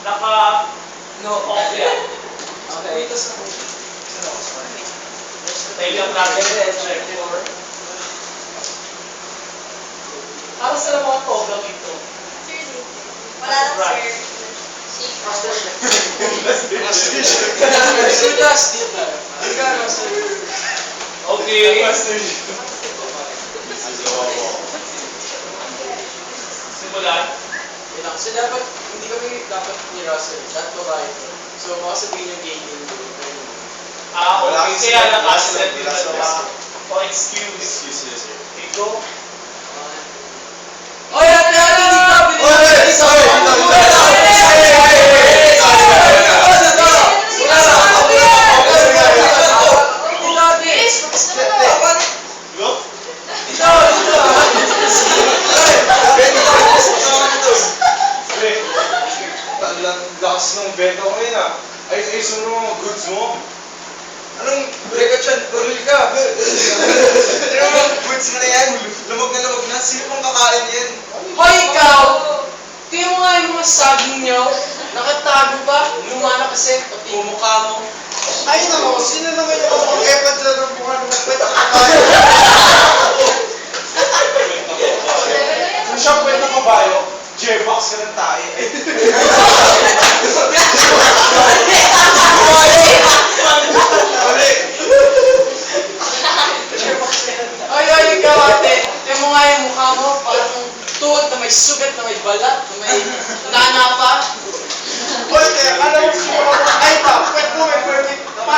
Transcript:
Naka... No, Off yan. Okay. Tayo lang natin. Para sa mga program ito. Wala lang, sir. Master Chef. Okay. Simulan. So dapat, hindi kami dapat ni Russell, dapat babae ko. So baka sabihin yung gay din doon. Okay. Kaya naka-set din dalawa. O, excuse. Yes, sir. Okay, go. Oy, ate, hindi ka Go. Talang lakas ng benta ko ngayon ah. Ay, suno mga goods mo. Anong break dyan? Turil ka. Ano mga goods mo na yan? Lumag na. Sino pong kakain yan? Hoy, ikaw! Tingnan mo nga yung mga saging nyo. Nakatago ba? Luma na kasi, pati yung mukha mo. Ay nako, sino naman yung kapag-epad dyan ng mukha ng kakain? Kung siya pwede kabayo, J-box ka ng tayo. Ay, ikaw ate. Tingnan mo nga yung mukha mo. Parang tuhod na may sugat, na may balat, na may nana pa. Pwede, alam mo siya, ay ta, pwede mo may perfect pa.